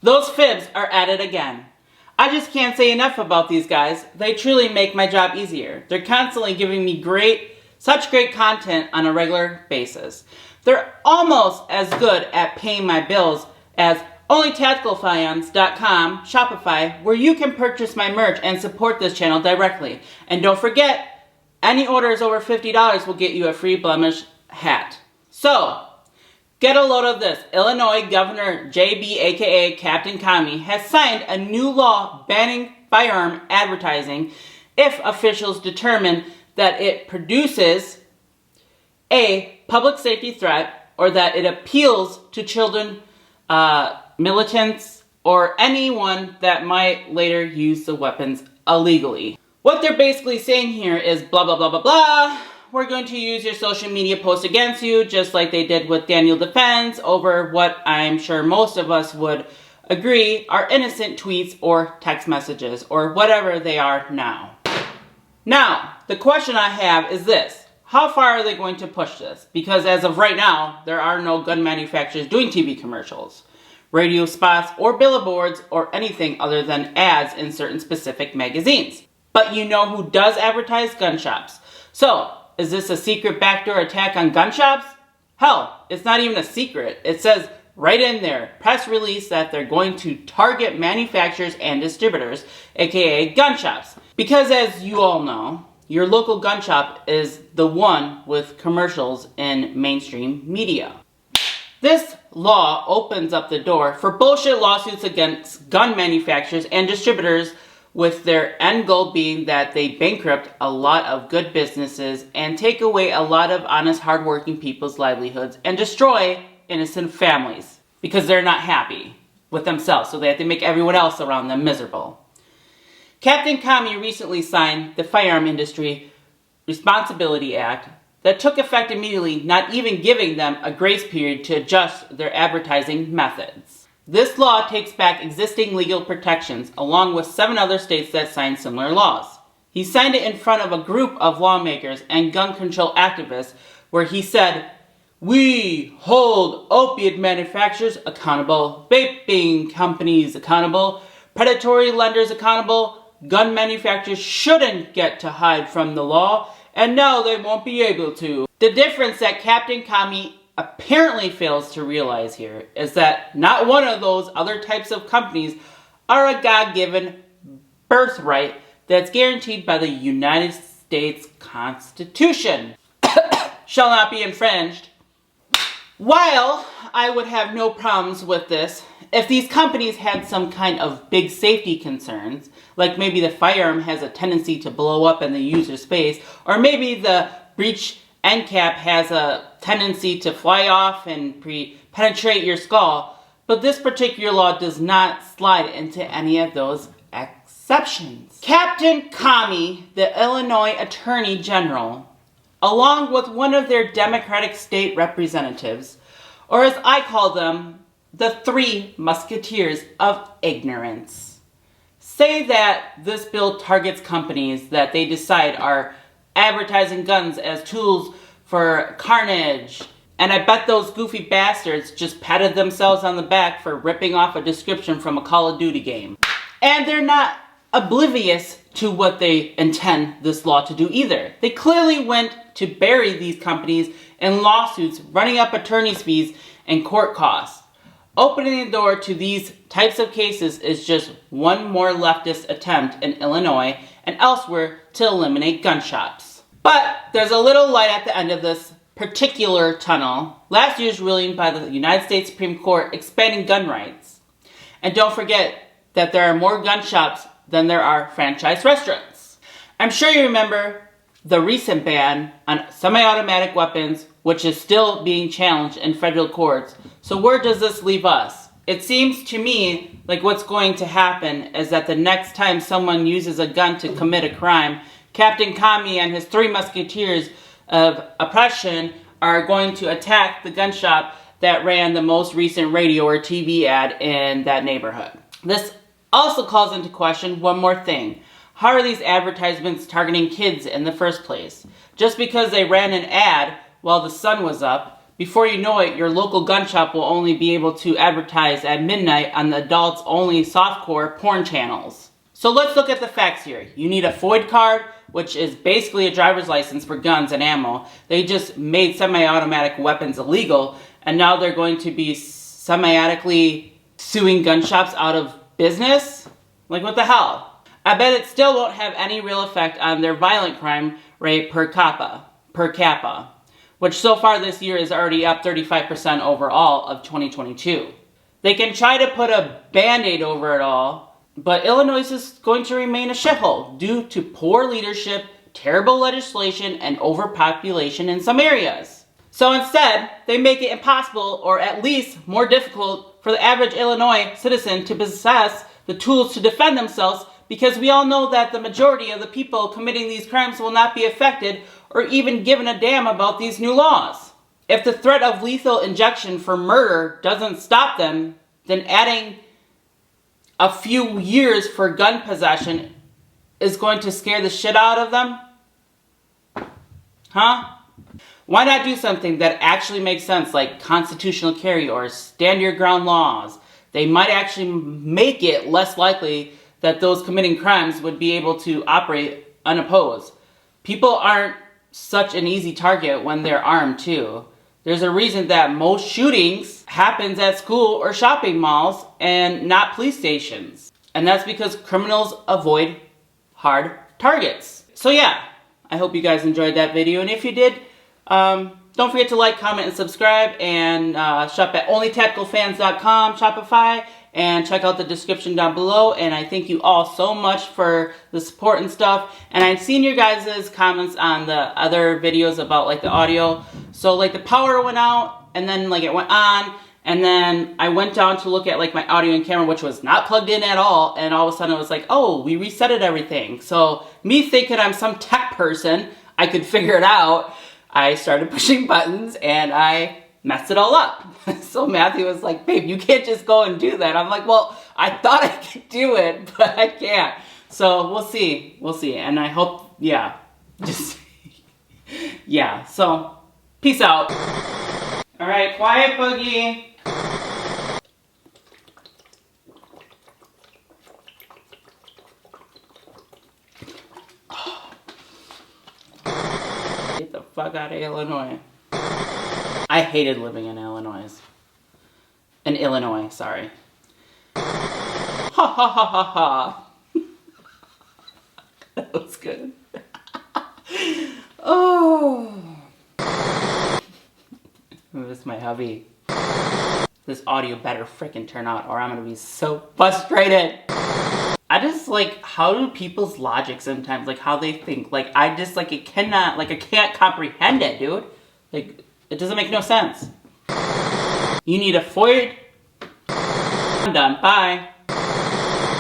Those fibs are at it again. I just can't say enough about these guys. They truly make my job easier. They're constantly giving me such great content on a regular basis. They're almost as good at paying my bills as OnlyTacticalFiance.com, Shopify, where you can purchase my merch and support this channel directly. And don't forget, any orders over $50 will get you a free blemish hat. So, get a load of this. Illinois Governor J.B. aka Captain Commie has signed a new law banning firearm advertising if officials determine that it produces a public safety threat or that it appeals to children, militants, or anyone that might later use the weapons illegally. What they're basically saying here is blah, blah, blah, blah, blah. We're going to use your social media posts against you, just like they did with Daniel Defense over what I'm sure most of us would agree are innocent tweets or text messages or whatever they are now. Now, the question I have is this. How far are they going to push this? Because as of right now, there are no gun manufacturers doing TV commercials, radio spots, or billboards, or anything other than ads in certain specific magazines. But you know who does advertise? Gun shops. So, is this a secret backdoor attack on gun shops? Hell, it's not even a secret. It says right in there, press release, that they're going to target manufacturers and distributors, aka gun shops. Because as you all know, your local gun shop is the one with commercials in mainstream media. This law opens up the door for bullshit lawsuits against gun manufacturers and distributors, with their end goal being that they bankrupt a lot of good businesses and take away a lot of honest, hardworking people's livelihoods and destroy innocent families because they're not happy with themselves, so they have to make everyone else around them miserable. Captain Commie recently signed the Firearm Industry Responsibility Act that took effect immediately, not even giving them a grace period to adjust their advertising methods. This law takes back existing legal protections, along with 7 other states that signed similar laws. He signed it in front of a group of lawmakers and gun control activists, where he said, "We hold opiate manufacturers accountable, vaping companies accountable, predatory lenders accountable. Gun manufacturers shouldn't get to hide from the law, and now they won't be able to." The difference that Captain Commie apparently fails to realize here is that not one of those other types of companies are a God-given birthright that's guaranteed by the United States Constitution. Shall not be infringed. While I would have no problems with this if these companies had some kind of big safety concerns, like maybe the firearm has a tendency to blow up in the user's face, or maybe the breech end cap has a tendency to fly off and penetrate your skull, but this particular law does not slide into any of those exceptions. Captain Commie, the Illinois Attorney General, along with one of their Democratic state representatives, or as I call them, the 3 Musketeers of Ignorance, say that this bill targets companies that they decide are advertising guns as tools for carnage. And I bet those goofy bastards just patted themselves on the back for ripping off a description from a Call of Duty game. And they're not oblivious to what they intend this law to do either. They clearly went to bury these companies in lawsuits, running up attorney's fees and court costs. Opening the door to these types of cases is just one more leftist attempt in Illinois and elsewhere to eliminate gun shops. But there's a little light at the end of this particular tunnel. Last year's ruling by the United States Supreme Court expanding gun rights. And don't forget that there are more gun shops than there are franchise restaurants. I'm sure you remember the recent ban on semi-automatic weapons, which is still being challenged in federal courts. So where does this leave us? It seems to me like what's going to happen is that the next time someone uses a gun to commit a crime, Captain Commie and his 3 musketeers of oppression are going to attack the gun shop that ran the most recent radio or TV ad in that neighborhood. This also calls into question one more thing. How are these advertisements targeting kids in the first place? Just because they ran an ad while the sun was up, before you know it, your local gun shop will only be able to advertise at midnight on the adults-only softcore porn channels. So let's look at the facts here. You need a FOID card, which is basically a driver's license for guns and ammo. They just made semi-automatic weapons illegal, and now they're going to be semi-automatically suing gun shops out of business? Like, what the hell? I bet it still won't have any real effect on their violent crime rate per capita, which so far this year is already up 35% overall of 2022. They can try to put a band-aid over it all, but Illinois is going to remain a shithole due to poor leadership, terrible legislation, and overpopulation in some areas. So instead, they make it impossible, or at least more difficult, for the average Illinois citizen to possess the tools to defend themselves, because we all know that the majority of the people committing these crimes will not be affected or even given a damn about these new laws. If the threat of lethal injection for murder doesn't stop them, then adding a few years for gun possession is going to scare the shit out of them? Huh? Why not do something that actually makes sense, like constitutional carry or stand your ground laws? They might actually make it less likely that those committing crimes would be able to operate unopposed. People aren't such an easy target when they're armed too. There's a reason that most shootings happens at school or shopping malls and not police stations. And that's because criminals avoid hard targets. So yeah, I hope you guys enjoyed that video. And if you did, don't forget to like, comment, and subscribe. And shop at onlytacticalfans.com, Shopify. And check out the description down below. And I thank you all so much for the support and stuff. And I've seen your guys' comments on the other videos about like the audio. So like the power went out and then like it went on. And then I went down to look at like my audio and camera, which was not plugged in at all. And all of a sudden it was like, oh, we resetted everything. So me thinking I'm some tech person, I could figure it out. I started pushing buttons and I messed it all up. So Matthew was like, babe, you can't just go and do that. I'm like, well, I thought I could do it, but I can't. So we'll see. We'll see. And I hope, yeah, just, yeah. So peace out. All right, quiet, Boogie. Get the fuck out of Illinois. I hated living in Illinois. In Illinois, sorry. Ha ha ha ha ha. That was good. Oh. This is my hubby. This audio better freaking turn out or I'm gonna be so frustrated. I just like, how do people's logic sometimes, like how they think, like I just like, it cannot, like I can't comprehend it, dude. Like, it doesn't make no sense. You need a FOID. I'm done. Bye.